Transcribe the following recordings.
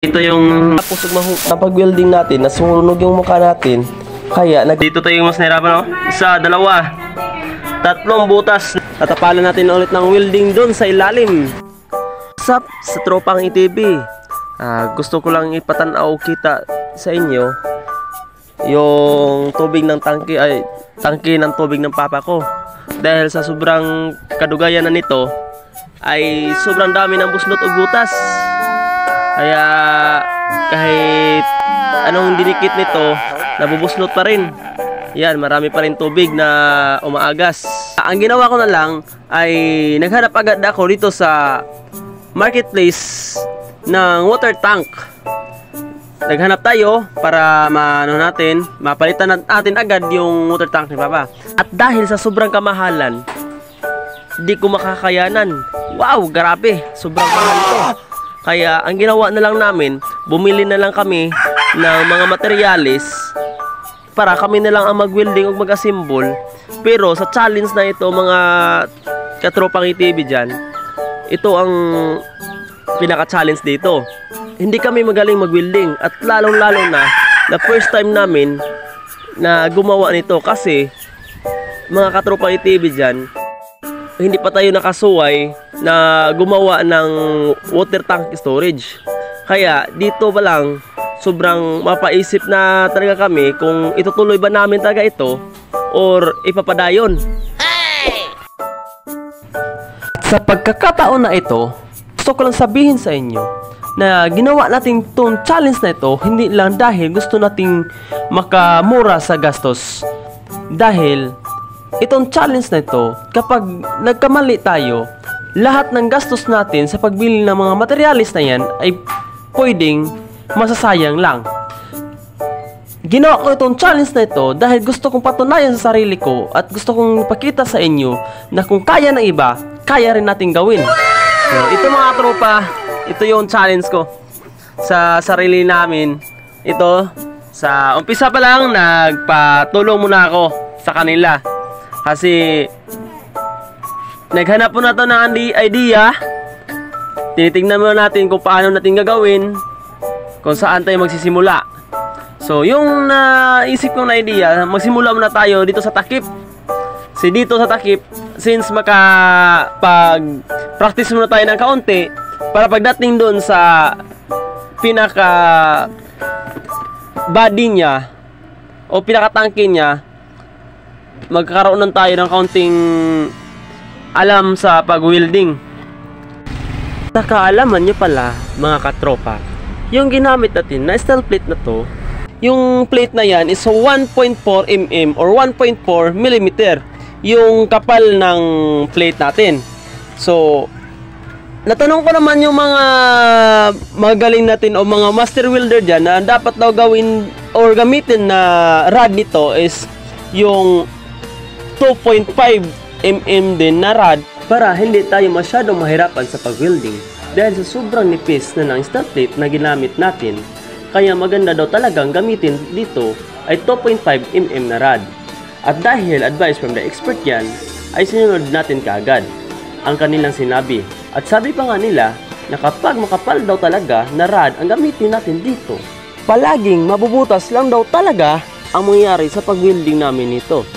Ito yung Tapos napag-welding natin, nasunog yung mukha natin. Kaya dito tayo mas nahirapan, no? Isa, dalawa, tatlong butas. tatapalan natin ulit ng welding doon sa ilalim. Sup sa tropang ITV. Gusto ko lang ipatanaw kita sa inyo yung tubig ng tangke ng tubig ng papa ko. Dahil sa sobrang kadugayan na nito ay sobrang dami ng buslot o butas. Kaya kahit anong dinikit nito, nabubuslot pa rin. Yan, marami pa rin tubig na umaagas. Ang ginawa ko na lang ay naghanap agad ako dito sa marketplace ng water tank. Naghanap tayo para mapalitan natin agad yung water tank ni Papa. At dahil sa sobrang kamahalan, di ko makakayanan. Wow, grabe, sobrang mahal ito. Kaya ang ginawa na lang namin, bumili na lang kami ng mga materyales para kami na lang ang mag-welding o mag-assemble. Pero sa challenge na ito, mga katropang ITV dyan, ito ang pinaka-challenge dito. Hindi kami magaling mag-welding at lalong-lalo na first time namin na gumawa nito kasi mga katropang ITV dyan, hindi pa tayo nakasuway na gumawa ng water tank storage. Kaya dito pa lang sobrang mapaisip na talaga kami kung itutuloy ba namin talaga ito or ipapadayon. Sa pagkakataon na ito, gusto ko lang sabihin sa inyo na ginawa natin itong challenge na ito hindi lang dahil gusto nating makamura sa gastos. Dahil itong challenge na ito, kapag nagkamali tayo, lahat ng gastos natin sa pagbili ng mga materialis na yan ay pwedeng masasayang lang. Ginawa ko itong challenge na ito dahil gusto kong patunayan sa sarili ko at gusto kong ipakita sa inyo na kung kaya ng iba, kaya rin natin gawin. So, ito mga tropa, ito yung challenge ko sa sarili namin. Ito, sa umpisa pa lang, nagpatulong muna ako sa kanila. Kasi naghanap po na to ng idea. Tinitingnan muna natin kung paano natin gagawin, kung saan tayo magsisimula. So yung naisip kong na idea, magsimula muna tayo dito sa takip. Kasi dito sa takip, since pag-practice muna tayo ng kaunti, para pagdating doon sa pinaka body niya o pinaka-tangke niya, magkakaroon ng tayo ng kaunting alam sa pag-welding. Nakaalaman nyo pala mga katropa, yung ginamit natin na steel plate na to, yung plate na yan is 1.4 mm or 1.4 mm yung kapal ng plate natin. So natanong ko naman yung mga magaling natin o mga master welder dyan na dapat daw gawin or gamitin na rod nito is yung 2.5 mm din na rod para hindi tayo masyadong mahirapan sa pag-welding dahil sa sobrang nipis na ng steel plate na ginamit natin. Kaya maganda daw talagang gamitin dito ay 2.5 mm na rod. At dahil advice from the expert yan, ay sinunod natin kaagad ang kanilang sinabi. At sabi pa nga nila na kapag makapal daw talaga na rod ang gamitin natin dito, palaging mabubutas lang daw talaga ang mangyari sa pag-welding namin nito.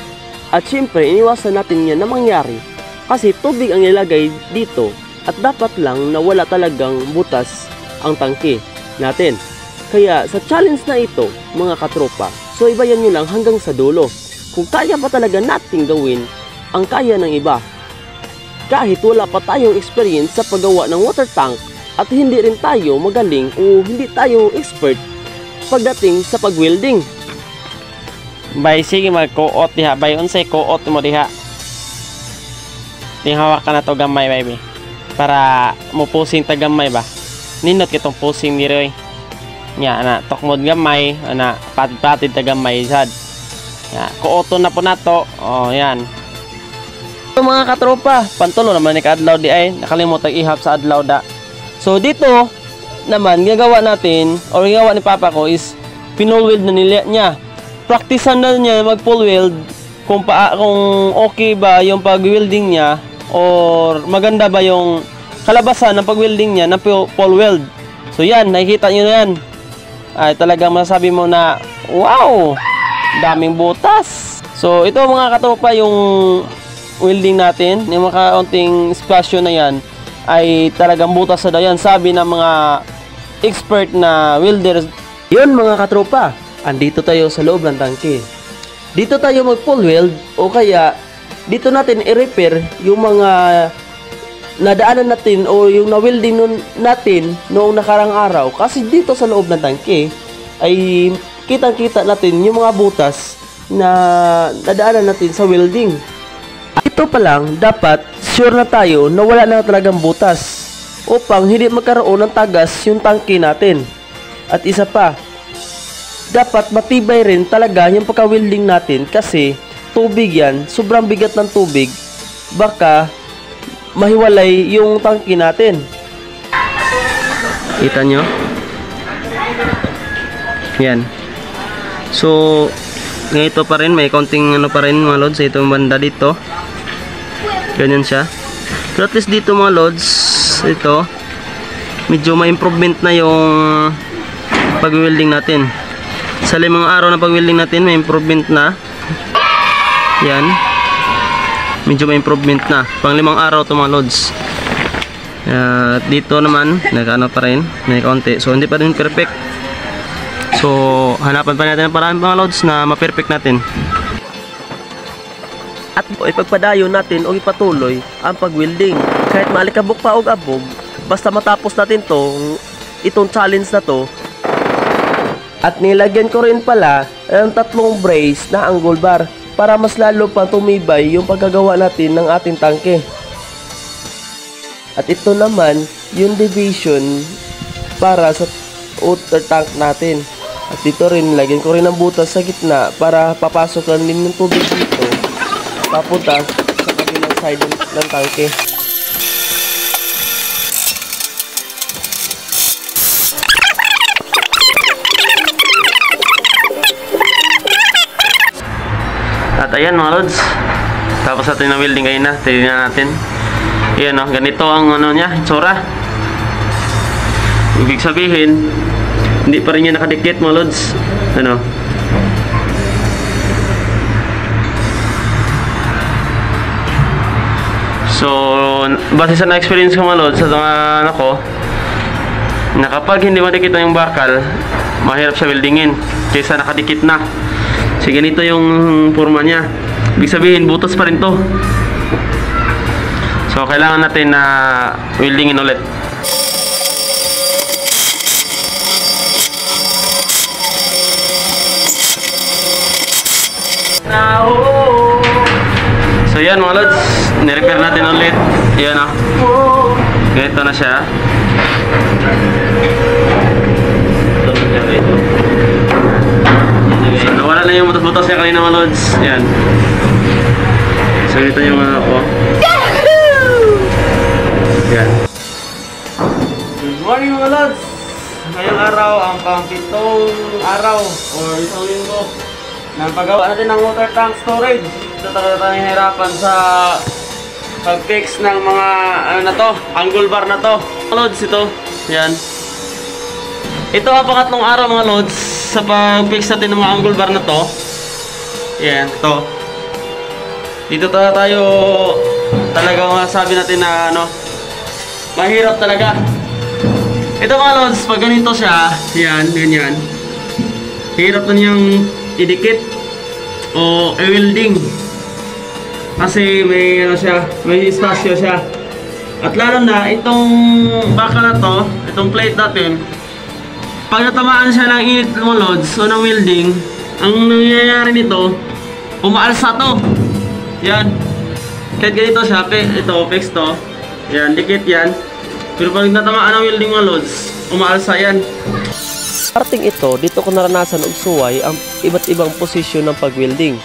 At syempre, iniwasan natin yan na mangyari kasi tubig ang nilagay dito at dapat lang na wala talagang butas ang tangke natin. Kaya sa challenge na ito, mga katropa, so ibayan nyo lang hanggang sa dulo. Kung kaya pa talaga natin gawin ang kaya ng iba. Kahit wala pa tayong experience sa paggawa ng water tank at hindi rin tayo magaling o hindi tayo expert pagdating sa pag-welding. bay, sige mag-co-out diha. Bay, unsay co-out mo diha. Hawak ka na to gamay, baby. Para mo pusing ta gamay ba. Nindot kitong pusing ni Roy. Nya na tokmod gamay, ana patid ta gamay sad. Ya, co-auto na po nato. Oh, yan. So, mga katropa, pantulo naman ni kaadlaw di ay nakalimutan ihap sa adlaw da. So dito naman gagawa natin or gagawa ni Papa ko is pinol weld na niya. Practicean na niya mag-pull weld kung okay ba yung pag-welding niya or maganda ba yung kalabasan ng pag-welding niya na pull weld. So yan, nakikita nyo na yan. Ay talagang masasabi mo na, wow, daming butas. So ito mga katropa, yung welding natin, yung mga kaunting splasyo na yan, ay talagang butas na daw yan, sabi ng mga expert na welders. Yun mga katropa, andito tayo sa loob ng tangke. Dito tayo mag full weld o kaya dito natin i-repair yung mga nadaanan natin o yung na-welding natin noong nakarang araw. Kasi dito sa loob ng tangke ay kitang-kita natin yung mga butas na nadaanan natin sa welding. Ito pa lang, dapat sure na tayo na wala na talagang butas upang hindi magkaroon ng tagas yung tangke natin. At isa pa, dapat matibay rin talaga yung pagka-welding natin kasi tubig yan, sobrang bigat ng tubig, baka mahiwalay yung tangke natin. Kita nyo? Yan. So, ganito pa rin, may konting ano pa rin mga lods sa itong banda dito. Ganyan siya. Pero at least dito mga lods, ito, medyo may improvement na yung pag-welding natin. Sa limang araw na pag-welding natin, may improvement na. Yan. Medyo may improvement na. Pang 5 araw ito mga lods. Dito naman, nag-ano pa rin, may konti. So, hindi pa rin perfect. So, hanapan pa natin ang paraan mga lods na ma-perfect natin. At ipagpadayon natin o ipatuloy ang pag-welding. Kahit maalikabok pa o abog, basta matapos natin itong challenge na to. At nilagyan ko rin pala ang 3 brace na angle bar para mas lalo pang tumibay yung paggagawa natin ng ating tangke. At ito naman yung division para sa water tank natin. At dito rin, lagyan ko rin ng butas sa gitna para papasok lang din ng tubig dito papunta sa kabilang side ng tangke. At ayan mga lods, tapos natin na welding ngayon na, tignan natin. Ayan o, ganito ang ano niya, itsura. Ibig sabihin, hindi pa rin niya nakadikit mga lods. Ano? So, base sa na-experience ko mga lods sa mga anak ko, na kapag hindi madikit na yung bakal, mahirap siya weldingin kaysa nakadikit na. So, ganito yung forma niya. Ibig sabihin, butas pa rin to. So, kailangan natin na weldingin ulit. So yan mga lods, nirepair natin ulit. Yan o, ganito na siya. So nawala na yung butas-butas niya kanina mga lods. Yan. So ganito yung mga ako. Yan. Good morning mga lods. Ngayong araw ang pang-pitong araw or isang linggo ng paggawa natin ng water tank storage. Ito talaga tayo hirapan sa pag-fix ng mga ano na to, angle bar na to. Mga lods, ito. Yan. Ito ang pangatlong araw mga lods sa pag-fix natin ng mga angle bar na to. Yan, ito. Dito tayo talaga masabi natin na ano, mahirap talaga. Ito mga lods, pag ganito siya, yan, ganyan. Hirap na niyang idikit o i-welding. Kasi may ano siya, may espasyo siya. At lalo na itong baka na to, itong plate natin, pag natamaan siya ng init mga lods o ng welding, ang nangyayari nito, umaalsa to. Yan. Kahit ganito siya, ito, fix to. Yan, dikit yan. Pero pag natamaan ng welding mga lods, umaalsa yan. Parting ito, dito ko naranasan og suway ang iba't ibang posisyon ng pag-welding.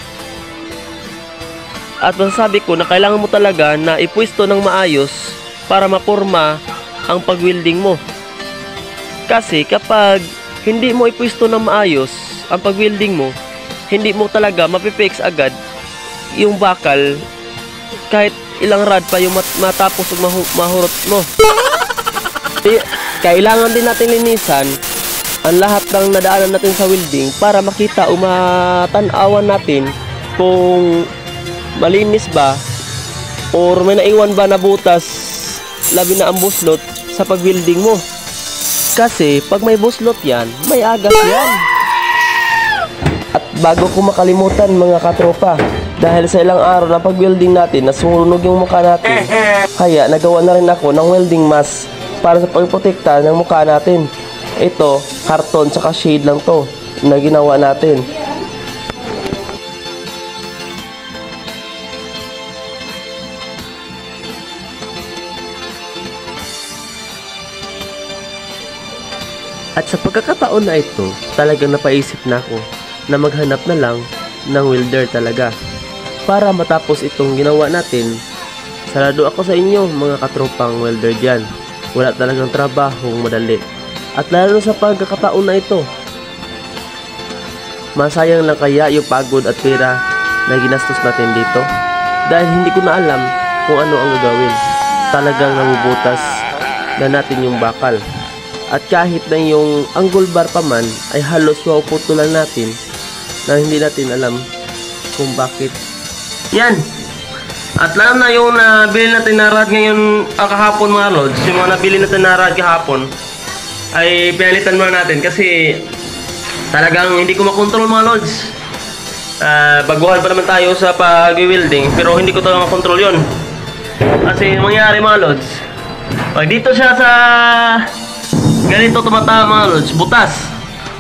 At masasabi ko na kailangan mo talaga na ipwesto ng maayos para mapurma ang pag-welding mo. Kasi kapag hindi mo ipwesto ng maayos ang pag-welding mo, hindi mo talaga mapipix agad yung bakal kahit ilang rad pa yung matapos mahurot mo. kailangan din natin linisan ang lahat ng nadaanan natin sa welding para makita o matanawan natin kung malinis ba or may naiwan ba na butas, labi na ang buslot sa pag-welding mo. Kasi pag may buslot yan, may agas yan. At bago ko makalimutan mga katropa, dahil sa ilang araw na pag-welding natin, nasunog yung mukha natin, kaya nagawa na rin ako ng welding mask para sa pagprotekta ng mukha natin. Ito, karton tsaka shade lang to na ginawa natin. At sa pagkakataon na ito, talagang napaisip na ako na maghanap na lang ng welder talaga para matapos itong ginawa natin. Sarado ako sa inyo mga katropang welder dyan. Wala talagang trabahong madali. At lalo sa pagkakataon na ito, masayang lang kaya yung pagod at pera na ginastos natin dito dahil hindi ko na alam kung ano ang gagawin. Talagang nabubutas na natin yung bakal. At kahit na yung angle bar pa man ay halos mapuputulan natin na hindi natin alam kung bakit. Yan. At lalo na yung nabili natin na rod ngayon kahapon mga lods, yung mga nabili natin na rod kahapon ay pinalitan muna natin kasi talagang hindi ko makontrol mga lods. Baguhan pa naman tayo sa pag-welding pero hindi ko talaga makontrol yun. Kasi mangyari mga lods, pag dito siya sa ganito tumatama mga lods, butas.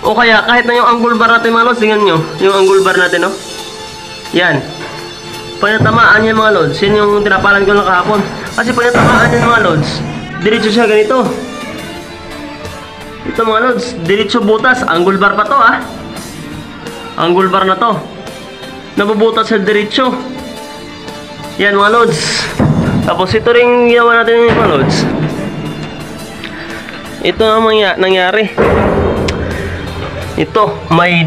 O kaya kahit na yung angle bar natin mga lods, tingnan nyo, yung angle bar natin, no? Yan. Pag natamaan yan mga lods, yan yung tinapalan ko lang kahapon. Kasi pag natamaan yan mga lods, diretso siya ganito. Ito mga lods, diretso butas. Angle bar pa to Angle bar na to. Nabubutas sa diretso. Yan mga lods. Tapos ito rin ginawa natin mga lods. Ito ang nangyari. Ito, may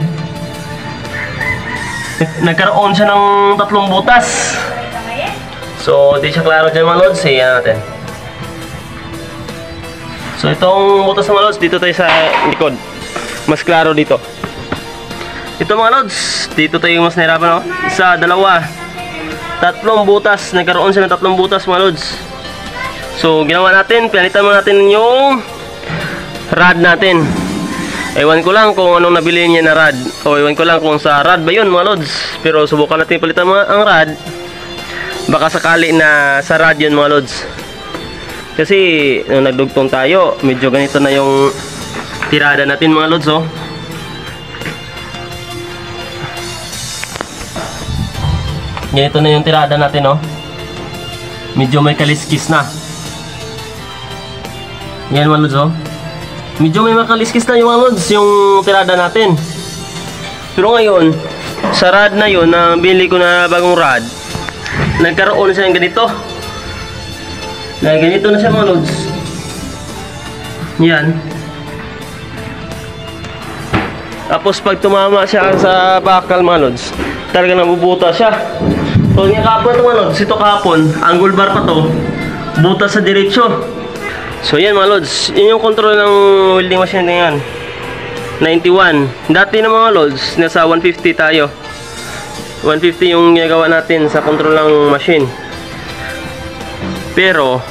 nagkaroon siya ng 3 butas. So, di siya klaro dyan mga lods. Yan natin. So, itong butas mga lods, dito tayo sa likod. Mas klaro dito. Ito mga lods, dito tayo mas nahirapan, no? 1, 2, 3 butas. Nagkaroon siya ng 3 butas mga lods. So, ginawa natin, pinalitan mo natin yung rod natin. Ewan ko lang kung anong nabili niya na rod. O ewan ko lang kung sa rod ba yun mga lods. Pero subukan natin palitan ang rod. Baka sakali na sa rod yun mga lods. Kasi nung nagdugtong tayo, medyo ganito na yung tirada natin mga lods, oh. Ganito na yung tirada natin, oh. Medyo may kaliskis na. Yan mga lods, oh. Medyo may makaliskis na yung mga lods, yung tirada natin. Pero ngayon, sa rod na yun, na bili ko na bagong rod, nagkaroon siya ng ganito. Na ganito na siya mga lods. Yan. Tapos pag tumama siya sa bakal mga lods, talaga nabubuta siya. So nga kapon mga lods, ito kapon, angle bar pa to, butas sa diretsyo. So yan mga lods, yun yung control ng welding machine na yan. 91. Dati na mga lods, nasa 150 tayo. 150 yung ginagawa natin sa control ng machine. Pero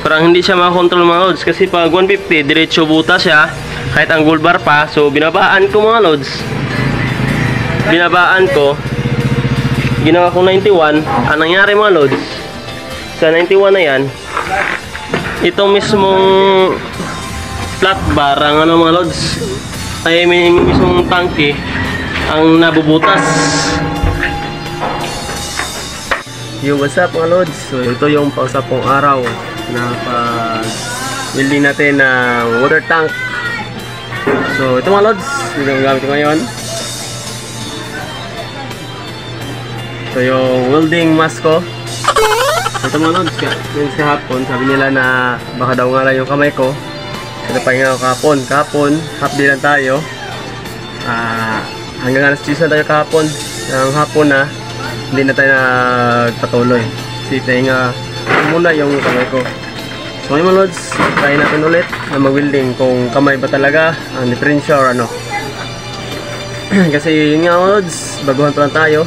parang hindi siya makakontrol mga lods. Kasi pag 150, diretso butas siya. Kahit angle bar pa. So binabaan ko mga lods. Binabaan ko. Ginawa ko 91. Ang nangyari mga lods, sa 91 na yan, itong mismong flat bar, ang ano mga lods, ay may mismong tangke ang nabubutas. Yo, what's up mga lods? So ito yung pausapong araw na pag-welding natin ng water tank. So ito mga lods, ito yung gamit ko ngayon. Ito yung welding mask ko. Ito mga lods, sa hapon, sabi nila na baka daw nga lang yung kamay ko. Ito pa nga kahapon. Kahapon, half day lang tayo. Hanggang alas 10 na tayo kahapon. Ng hapon na, hindi na tayo nagpatuloy. Kasi tayo nga muna yung kamay ko. So ngayon mga lods, try natin ulit na mag-welding kung kamay ba talaga ang diferensya or ano. Kasi yun nga mga lods, baguhan pa lang tayo.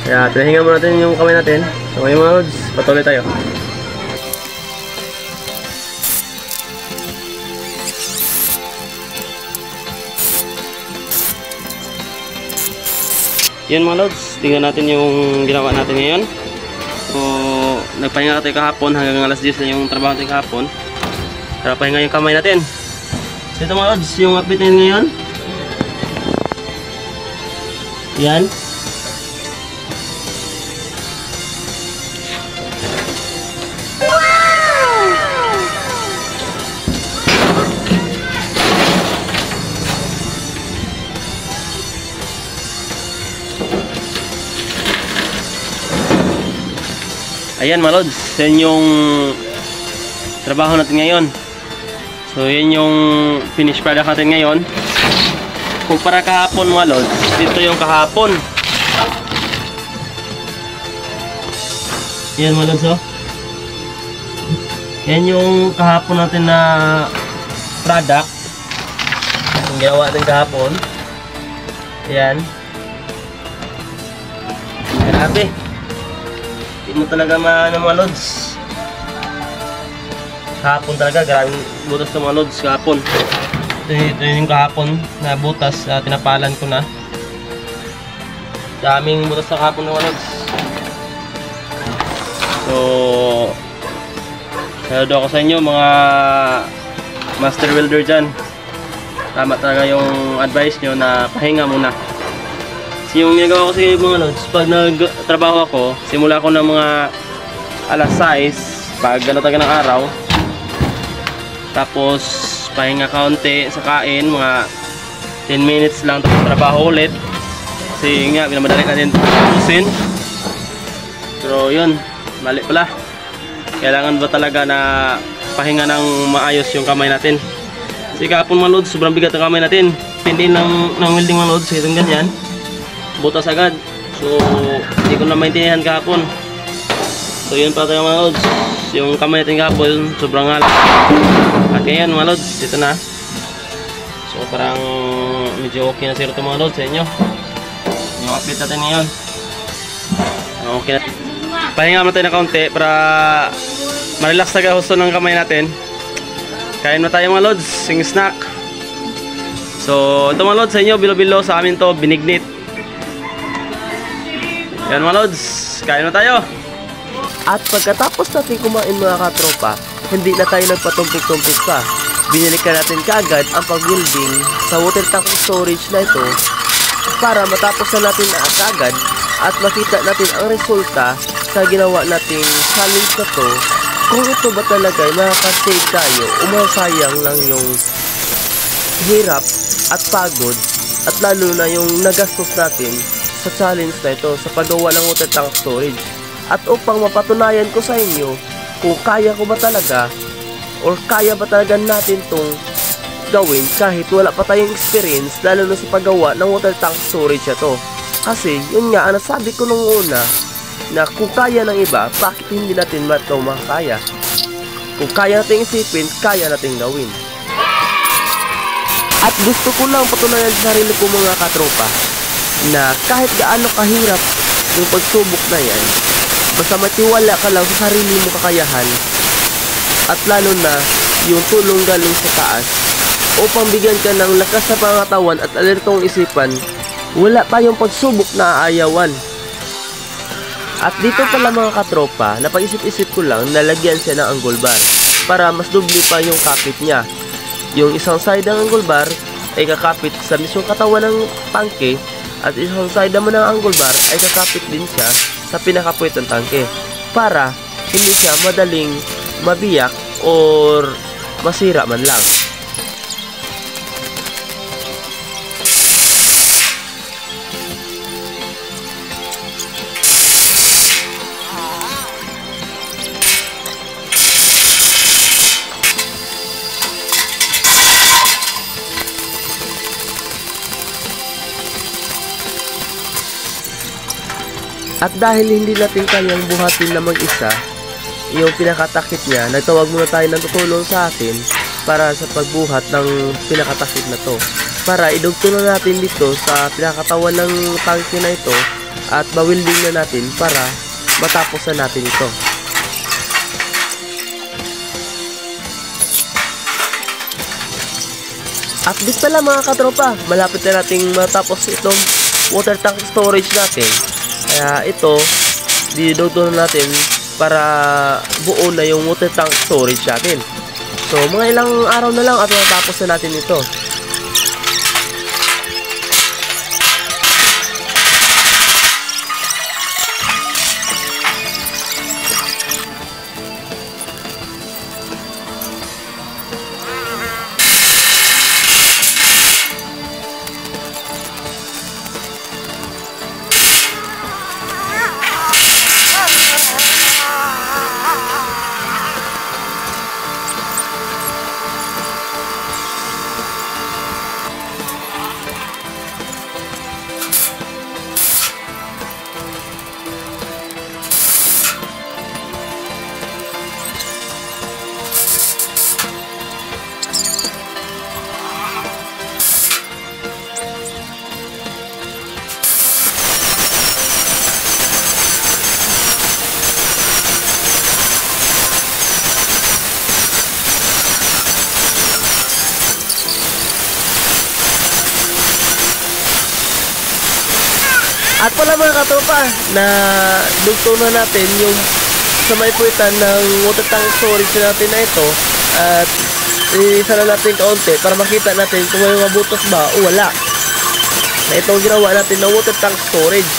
Kaya tinahinga mo natin yung kamay natin. So ngayon mga lods, patuloy tayo. Yan mga lods, tingnan natin yung ginawa natin ngayon. So, nagpahinga tayo kahapon hanggang alas 10 na yung trabaho natin kahapon. Tara, pahinga yung kamay natin. So ito mga lods, yung update natin ngayon. Yan. Ayan mga lods, yan yung trabaho natin ngayon. So yan yung finish product natin ngayon. Kumpara kahapon mga lods, dito yung kahapon. Yan mga lods, oh. Yan yung kahapon natin na product. Yung ginawa natin kahapon. Yan. Grabe. Hindi mo talaga mga lods. Kahapon talaga, grabe butas ng mga lods kahapon. Ito yung kahapon na butas, tinapalan ko na. Daming butas sa kahapon ng mga lods. So, saludo ako sa inyo mga master welder dyan. Tama talaga yung advice nyo na pahinga muna. Kasi yung ginagawa ko sa mga lods, pag nagtrabaho ako, simula ko ng mga alas 6, pag gano'n taga ng araw. Tapos, pahinga kaunti sa kain, mga 10 minutes lang, tapos trabaho ulit. Kasi nga, binamadali natin tapusin. Pero yun, mali pala. Kailangan ba talaga na pahinga ng maayos yung kamay natin. Kasi kahapon mga lods, sobrang bigat ang kamay natin. Hindi ng welding mga lods, itong ganyan. Butas agad. So, hindi ko na maintindihan kahapon. So, yun pa tayo mga lods. Yung kamay natin kahapon, sobrang halak. At ngayon mga lods, ito na. So, parang medyo okay na zero ito mga lods sa inyo. Yung update natin ngayon. Okay na. Pahinga natin na kaunti para ma-relax talaga husto ng kamay natin. Kain na tayo mga lods, sing snack. So, ito mga lods sa inyo, bilo-bilo sa amin to, binignit. Yan mga lods, kain na tayo. At pagkatapos natin kumain mga katropa, hindi na tayo nagpatumpik-tumpik pa. Binilikan natin kaagad ang pag-welding sa water tank storage na ito para matapos na natin na kaagad at makita natin ang resulta sa ginawa nating challenge na to. Kung ito ba talaga ay makaka-save tayo o masayang lang yung hirap at pagod at lalo na yung nagastos natin sa challenge na ito sa paggawa ng water tank storage. At upang mapatunayan ko sa inyo kung kaya ko ba talaga or kaya ba talaga natin tong gawin kahit wala pa tayong experience lalo na sa paggawa ng water tank storage na to. Kasi yun nga ang nasabi ko nung una na kung kaya ng iba, bakit hindi natin makakaya? Kung kaya natin isipin, kaya natin gawin. At gusto ko lang patunayan sa sarili ko mga katropa na kahit gaano kahirap yung pagsubok na yan, basta matiwala ka lang sa sarili mo kakayahan at lalo na yung tulong galing sa taas upang bigyan ka ng lakas sa pangatawan at alertong isipan, wala tayong pagsubok na aayawan. At dito pala mga katropa, napag-isip-isip ko lang nalagyan siya ng angle bar para mas dubli pa yung kapit niya. Yung isang side ng angle bar ay kakapit sa mismong katawan ng tangke at isang side naman ng angle bar ay kakapit din siya sa pinakapuwet ng tangke para hindi siya madaling mabiyak or masira man lang. At dahil hindi natin kayang buhatin na mag-isa, yung pinakatakip niya, nagtawag muna tayo ng tutulong sa atin para sa pagbuhat ng pinakatakip na to. Para idugtong na natin dito sa pinakatawan ng tangke na ito at bawilding na natin para matapos na natin ito. Update pala mga katropa, malapit na nating matapos itong water tank storage natin. Kaya ito, didugtong na natin para buo na yung water tank storage natin. So mga ilang araw na lang at matapos na natin ito. At pala mga katropa, na dugtong na natin yung sa may puwitan ng water tank storage natin na ito. At isa na natin kaunti para makita natin kung may mabutas ba o wala. Na itong ginawa natin ng water tank storage.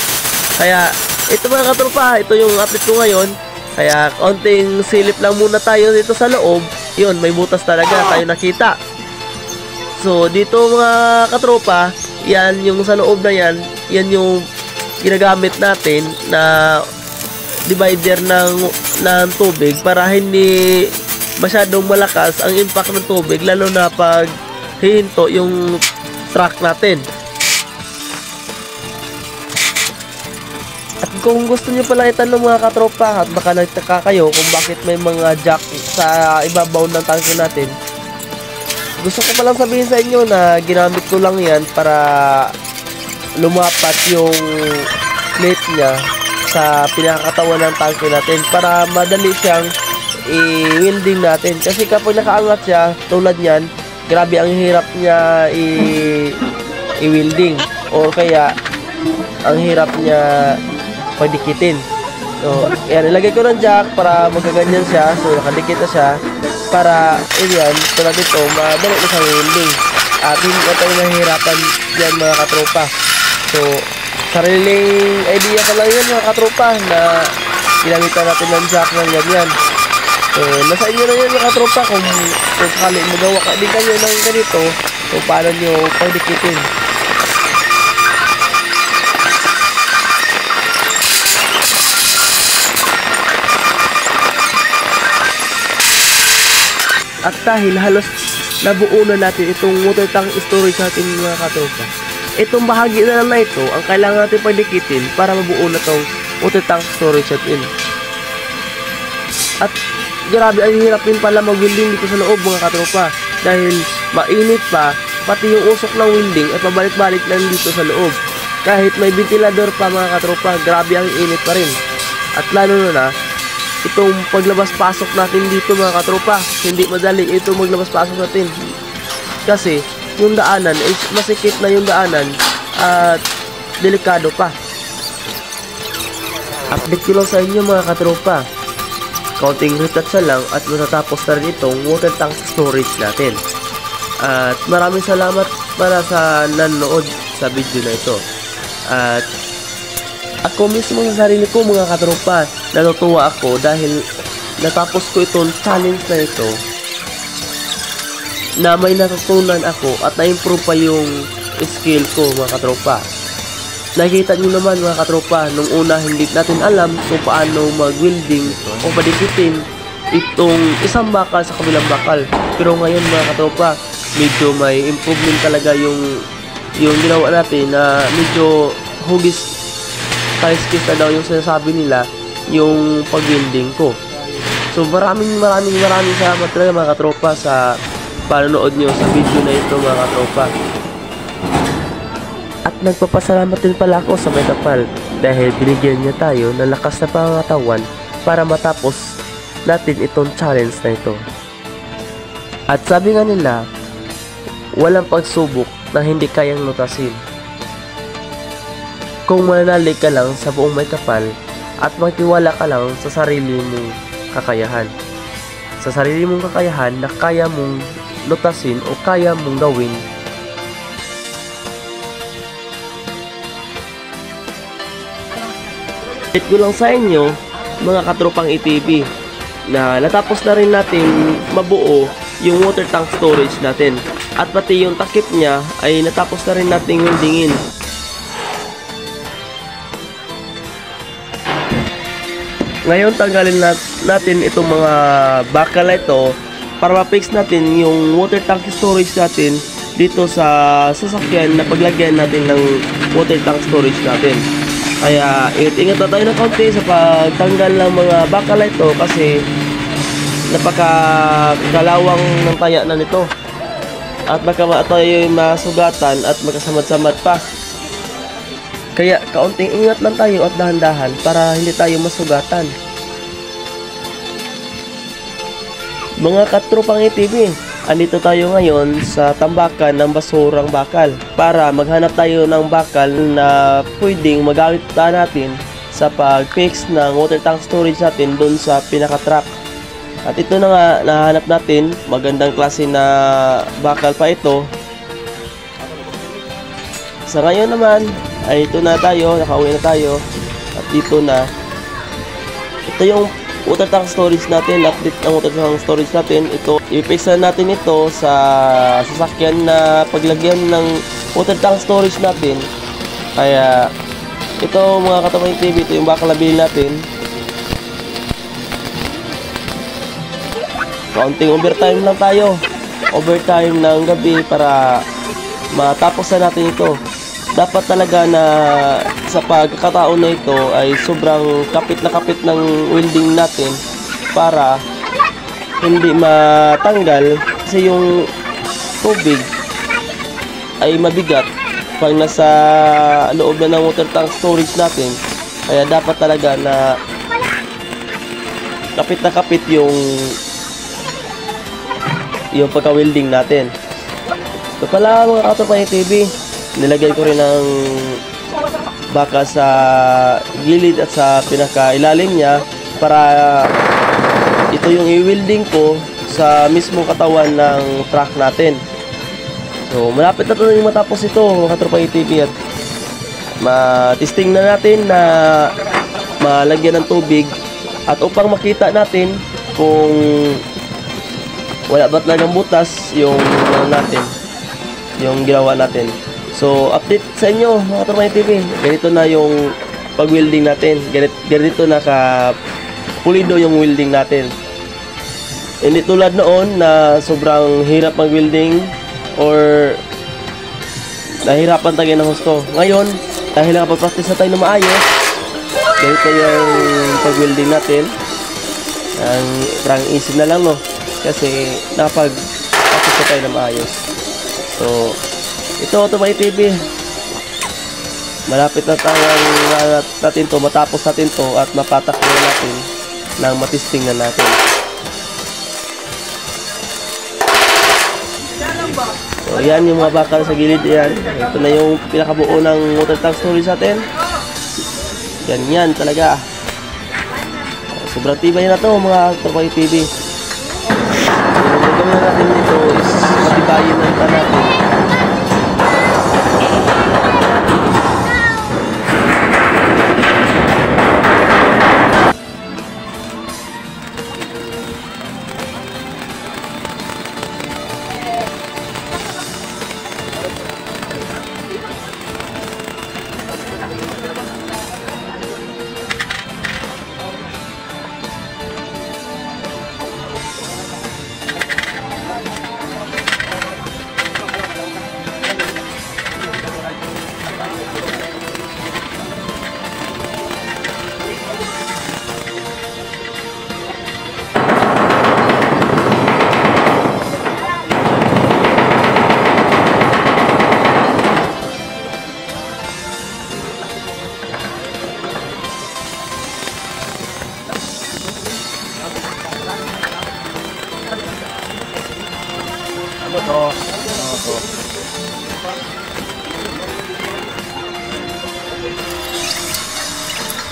Kaya ito mga katropa, ito yung update ko ngayon. Kaya kaunting silip lang muna tayo dito sa loob. Yun, may butas talaga tayo nakita. So dito mga katropa, yan yung sa loob na yan, yan yung ginagamit natin na divider ng tubig para hindi masyadong malakas ang impact ng tubig, lalo na pag hihinto yung truck natin. At kung gusto nyo pala itanong mga katropa, at baka nagtaka kayo kung bakit may mga jack sa ibabaw ng tangke natin, gusto ko palang sabihin sa inyo na ginamit ko lang yan para lumapat yung plate niya sa pinakakatawan ng tangke natin para madali siyang i-welding natin. Kasi kapag nakaangat siya, tulad niyan, grabe ang hirap niya i-welding, or kaya ang hirap niya pagdikitin. So, yan, ilagay ko ng jack para magkaganyan siya. So, nakadikit na siya para, yan, tulad ito, madali na siyang welding. At hindi na tayo nahihirapan dyan mga katropa. So, sariling idea ko lang yan mga katropa na ginamitan natin ng jack ng ganyan. So, nasa inyo na yan mga katropa kung sakali magawa ka din kayo ng ganito, so paano nyo pagdikitin. At dahil halos nabuo na natin itong water tank storage natin mga katropa, itong bahagi na lang na ito ang kailangan natin pagdikitin para mabuo na itong water tank storage natin. At grabe ang hirap din pala mag-welding dito sa loob mga katropa, dahil mainit pa, pati yung usok ng welding ay pabalik-balik lang dito sa loob. Kahit may ventilador pa mga katropa, grabe ang init pa rin. At lalo na itong paglabas-pasok natin dito mga katropa, hindi madali ito maglabas-pasok natin. Kasi yung daanan, masikip na yung daanan at delikado pa. Update ko lang sa inyo mga katropa. Kaunting retouch lang at matatapos na rin itong water tank storage natin. At maraming salamat para sa nanonood sa video na ito. At ako mismo sa sarili ko mga katropa, natutuwa ako dahil natapos ko itong challenge na ito, na may natutunan ako at na-improve pa yung skill ko mga katropa. Nakikita nyo naman mga katropa, nung una hindi natin alam kung paano mag-welding o padikitin itong isang bakal sa kabilang bakal. Pero ngayon mga katropa, medyo may improvement talaga yung ginawa natin, na medyo hugis tayo skills na daw yung sinasabi nila yung pag-welding ko. So maraming salamat talaga mga katropa sa panonood nyo sa video na ito mga katropa. At nagpapasalamat din pala ako sa may kapal dahil binigyan niya tayo ng lakas na pangangatawan para matapos natin itong challenge na ito. At sabi nga nila, walang pagsubok na hindi kayang lutasin. Kung mananalig ka lang sa buong may kapal at magtiwala ka lang sa sarili mong kakayahan. Sa sarili mong kakayahan na kaya mong lutasin o kaya mong gawin. Update ko lang sa inyo mga katropang ETB na natapos na rin natin mabuo yung water tank storage natin at pati yung takip niya ay natapos na rin natin weldingin. Ngayon tanggalin natin itong mga bakal na ito para ma-fix natin yung water tank storage natin dito sa sasakyan na paglagyan natin ng water tank storage natin. Kaya ingat na tayo ng konti sa pagtanggal ng mga bakal ito kasi napakakalawang ng taya na nito. At baka tayo masugatan at magkasamad-samad pa. Kaya kaunting ingat lang tayo at dahan-dahan para hindi tayo masugatan. Mga katropang ETB, andito tayo ngayon sa tambakan ng basurang bakal para maghanap tayo ng bakal na pwedeng magamit natin sa pag-fix ng water tank storage natin doon sa pinaka-truck. At ito na nga, nahanap natin, magandang klase na bakal pa ito. Sa ngayon naman, ay ito na tayo, nakauwi na tayo. At dito na, ito yung water tank storage natin, update ng water tank storage natin. Ito, i-fix natin ito sa sasakyan na paglagyan ng water tank storage natin. Kaya ito mga katapang TV, ito yung bakal na bilhin natin. Kaunting overtime lang tayo, overtime ng gabi para matapos na natin ito. Dapat talaga na sa pagkakataon na ito ay sobrang kapit na kapit ng welding natin para hindi matanggal kasi yung tubig ay mabigat pag nasa loob na ng water tank storage natin. Kaya dapat talaga na kapit yung pagka-welding natin. Ito pala mga katropang ETB, nilagyan ko rin ng baka sa gilid at sa pinaka-ilalim niya para ito yung i-welding ko sa mismong katawan ng truck natin. So malapit na ito yung matapos ito mga katropang ETB at ma-testing na natin na malagyan ng tubig at upang makita natin kung wala ba talagang butas yung natin, yung ginawa natin. So, update sa inyo mga katropang TV. Ganito na yung pag-welding natin. Ganito na pulido yung welding natin. Hindi tulad noon na sobrang hirap mag-welding or nahirapan tayo ng husto. Ngayon, dahil nakapag-practice na tayo na maayos, ganito yung pag-welding natin. Parang easy na lang, no? Kasi nakapag-practice na tayo na maayos. So, ito mga TV, malapit na natin to, matapos natin to at mapatakbo natin nang matisting na natin. So yan yung mga bakal sa gilid yan. Ito na yung pinakabuo ng water tank storage natin. Ganyan talaga. Sobrang tibay na to mga katropang TV. Yung gagawin natin dito is patibayin na natin.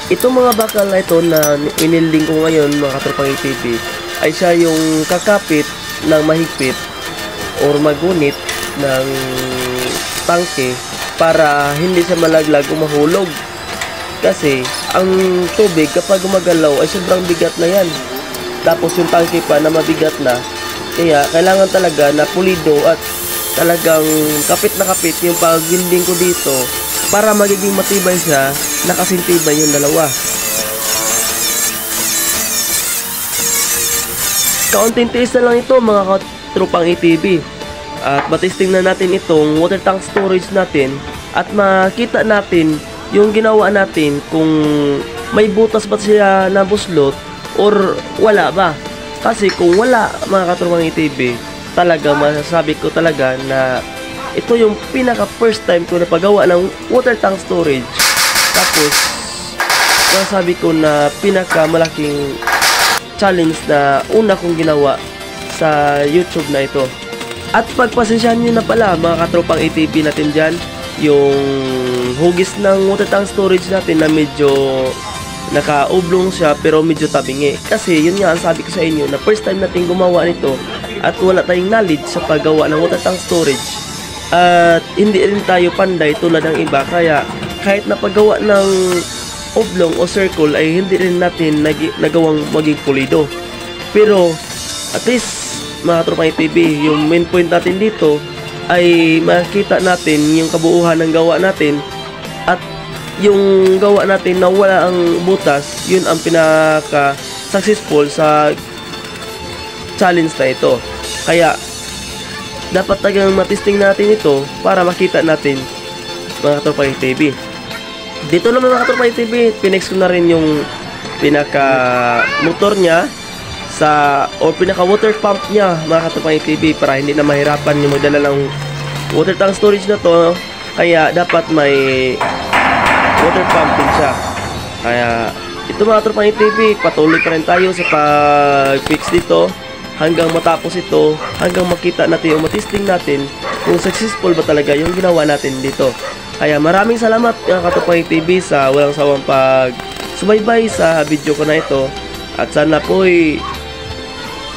Itong mga bakal na ito na inilding ko ngayon mga katropang ATV ay siya yung kakapit ng mahigpit or magunit ng tangke para hindi siya malaglag o mahulog. Kasi ang tubig kapag gumagalaw ay sobrang bigat na yan. Tapos yung tangke pa na mabigat na. Kaya kailangan talaga na pulido at talagang kapit na kapit yung pag-winding ko dito para magiging matibay siya, nakasintibay yung dalawa. Kaunting tiis na lang ito mga katropang ATV. At matesting na natin itong water tank storage natin at makita natin yung ginawa natin kung may butas ba siya na buslot or wala ba. Kasi kung wala mga katropang ATV, talaga masasabi ko talaga na ito yung pinaka first time ko na paggawa ng water tank storage. Tapos masasabi ko na pinaka malaking challenge na una kong ginawa sa YouTube na ito. At pagpasensyahan nyo na pala mga katropang ATV natin dyan, yung hugis ng water tank storage natin na medyo naka-oblong siya pero medyo tabingi. Kasi yun nga ang sabi ko sa inyo na first time natin gumawa nito at wala tayong knowledge sa paggawa ng water tank storage. At hindi rin tayo panday tulad ng iba, kaya kahit na paggawa ng oblong o circle ay hindi rin natin nagawang maging pulido. Pero at least mga katropang ATV, yung main point natin dito ay makita natin yung kabuuhan ng gawa natin at yung gawa natin na wala ang butas, yun ang pinaka successful sa challenge na ito. Kaya dapat talagang matesting natin ito para makita natin mga katropang ATV. Dito naman mga katropang ATV, pinex ko na rin yung pinaka motor niya o pinaka water pump niya mga katropang ATV para hindi na mahirapan yung magdala ng water tank storage na to. Kaya dapat may water pump din siya. Kaya ito mga katropang ATV, patuloy pa rin tayo sa pag-fix dito hanggang matapos ito, hanggang makita natin o matesting natin kung successful ba talaga yung ginawa natin dito. Kaya maraming salamat mga katropang ATV sa walang sawang pag-subaybay sa video ko na ito. At sana po'y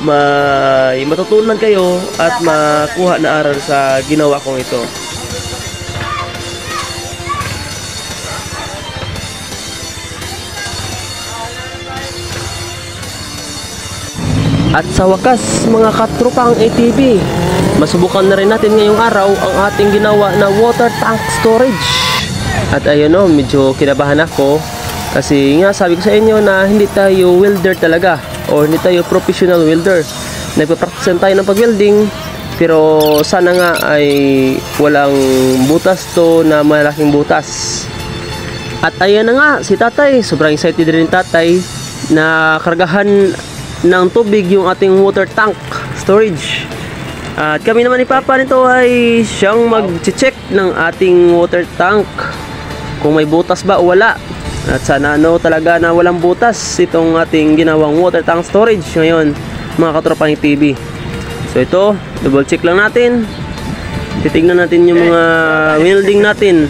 may matutunan kayo at makuha na aral sa ginawa kong ito. At sa wakas mga katropang ATV, masubukan na rin natin ngayong araw ang ating ginawa na water tank storage. At ayun o, medyo kinabahan ako kasi nga sabi ko sa inyo na hindi tayo welder talaga o hindi tayo professional welder. Nagpa-practice tayo ng pag-welding pero sana nga ay walang butas to na malaking butas. At ayan na nga si tatay, sobrang excited rin tatay na kargahan ng tubig yung ating water tank storage. At kami naman ni Papa nito ay siyang mag-check ng ating water tank kung may butas ba o wala. At sana talaga na walang butas itong ating ginawang water tank storage ngayon mga katropang ATV. So ito, double check lang natin. Titignan natin yung mga welding natin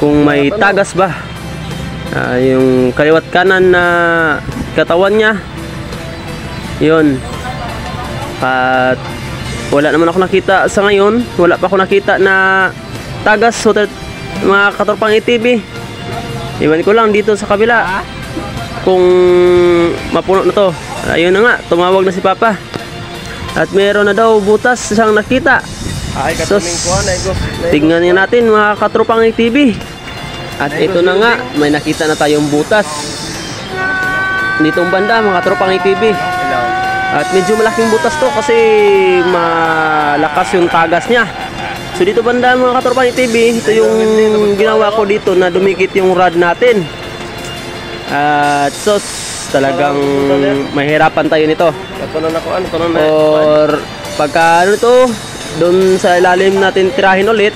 kung may tagas ba. Yung kaliwat kanan na katawan niya, yun. At wala naman ako nakita sa ngayon, wala pa ako nakita na tagas mga katropang ATV. Iwan ko lang dito sa kabila kung mapuno na to. Ayun na nga, tumawag na si Papa at meron na daw butas siyang nakita. So tingnan natin mga katropang ATV. At ito na nga, may nakita na tayong butas ditong banda mga katropang ATV. At medyo malaking butas to kasi malakas yung tagas niya. So dito banda mga katropang ATV, ito yung ginawa ko dito na dumikit yung rod natin. At talagang mahirapan tayo nito. Or pagka doon sa ilalim natin tirahin ulit,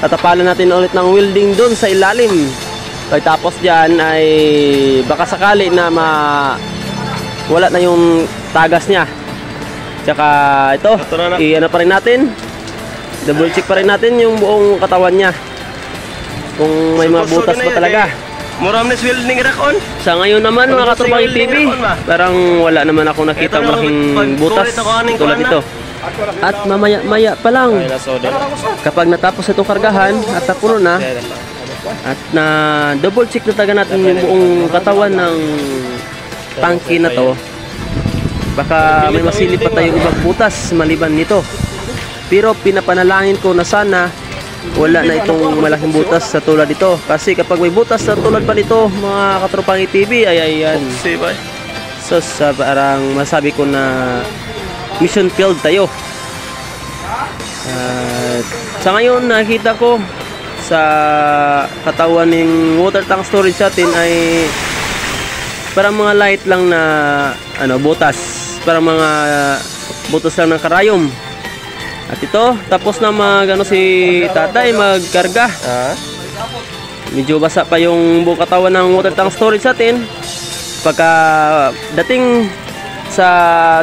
tatapalan natin ulit ng welding doon sa ilalim. Tapos dyan ay baka sakali na wala na yung tagas niya. Tsaka ito, i-ano pa rin natin. double check pa rin natin yung buong katawan niya. Kung may mga butas pa talaga. Muramnes welding rakon. Sa ngayon naman mga katropang TV, parang wala naman ako nakita malaking butas tulad dito. At mamaya pa lang, kapag natapos itong kargahan at napuno na, at na double check na talaga natin yung buong katawan ng tangke na to, baka may masilip pa tayong ibang butas maliban nito. Pero pinapanalangin ko na sana wala na itong malaking butas sa tulad ito. Kasi kapag may butas sa tulad pa nito mga katropang TV, ay ayan. So parang masabi ko na mission failed tayo. Sa ngayon nakita ko sa katawan ng water tank storage natin ay parang mga light lang na butas, parang mga butas lang ng karayom. At ito, tapos na si tatay magkarga. Medyo basa pa yung buong katawan ng water tank storage natin. Pagka dating sa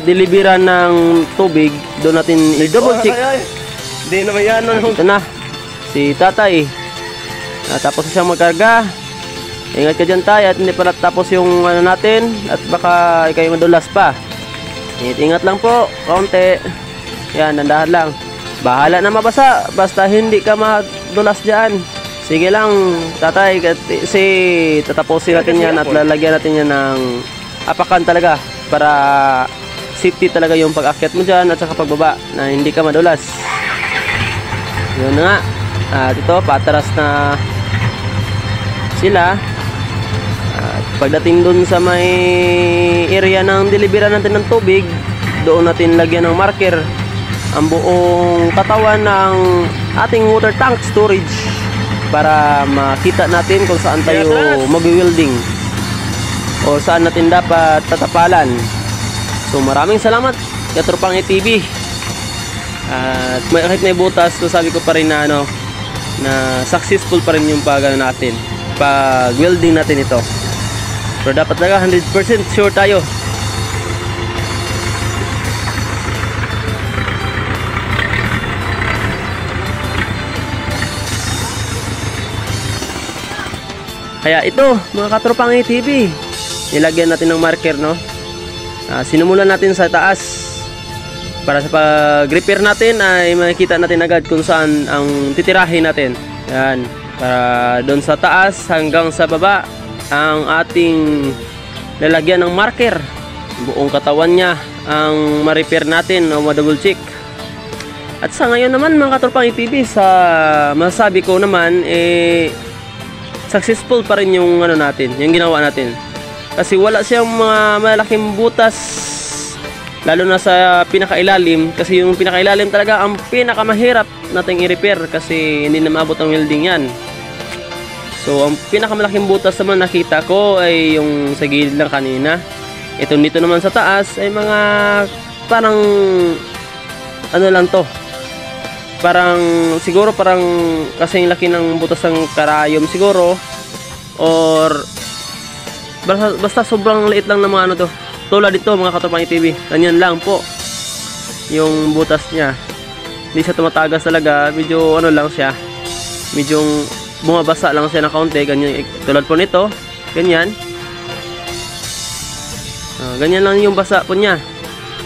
deliveran ng tubig, doon natin i-double check. Hindi naman yan. Ito na, si tatay. Tapos siyang magkarga. Ingat ka dyan tayo at hindi pa tapos yung natin at baka kayo madulas pa. Ingat lang po, kaunti. Yan, nandahan lang. Bahala na mabasa, basta hindi ka madulas dyan. Sige lang, tatay, kasi tatapusin natin yan at lalagyan natin yan ng apakan talaga para safety talaga yung pag-akyat mo dyan at saka pagbaba na hindi ka madulas. Yun na nga. At ito, patras na sila. At pagdating dun sa may area ng deliveran natin ng tubig, doon natin lagyan ng marker ang buong katawan ng ating water tank storage para makita natin kung saan tayo mag-welding o saan natin dapat tatapalan. So maraming salamat katropang TV. At kahit may butas, so sabi ko pa rin na na successful pa rin yung natin pag welding natin ito. Pero dapat talaga 100% sure tayo. Kaya ito, mga katropang TV, nilagyan natin ng marker, sinumulan natin sa taas para sa pag-repair natin ay makikita natin agad kung saan ang titirahin natin. Yan, para doon sa taas hanggang sa baba ang ating lalagyan ng marker. Buong katawan niya ang ma-repair natin o ma-double check. At sa ngayon naman mga katropang TV, sa masasabi ko naman successful pa rin yung natin, yung ginawa natin. Kasi wala siyang mga malaking butas, lalo na sa pinakailalim, kasi yung pinakailalim talaga ang pinakamahirap nating i-repair kasi hindi na maabot ang welding yan. So ang pinakamalaking butas naman nakita ko ay yung sa gilid lang kanina. Ito dito naman sa taas ay mga parang lang to, parang siguro parang kasing laki ng butas ng karayom siguro, or basta sobrang liit lang ng mga to. Tulad dito mga katropang TV, ganyan lang po yung butas niya. Hindi siya tumatagas talaga, medyo lang siya, medyo bumabasa lang siya ng kaunti, ganyan. Tulad po nito, ganyan. Ganyan lang yung basa po niya.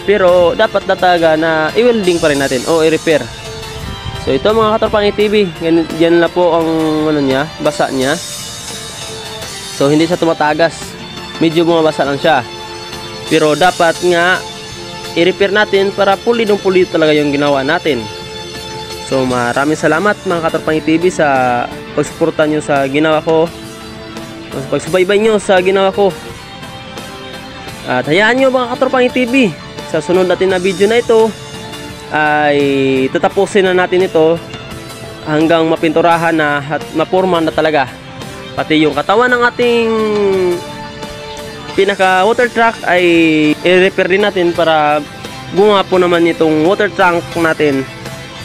Pero dapat dataga na i-welding pa rin natin o i-repair. So ito mga katropang TV, yan na po ang niya, basa niya. So hindi siya tumatagas, medyo bumabasa lang siya. Pero dapat nga i-repair natin para pulidong-pulid talaga yung ginawa natin. So maraming salamat mga katropang TV sa pagsuporta nyo sa ginawa ko, sa pagsubaybay nyo sa ginawa ko. At hayaan nyo mga katropang TV, sa sunod natin na video na ito ay tatapusin na natin ito hanggang mapinturahan na at mapurma na talaga. Pati yung katawan ng ating pinaka water truck ay i-repair din natin para gumapo naman itong water tank natin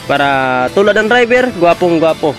para tulad ng driver, gwapong gwapo.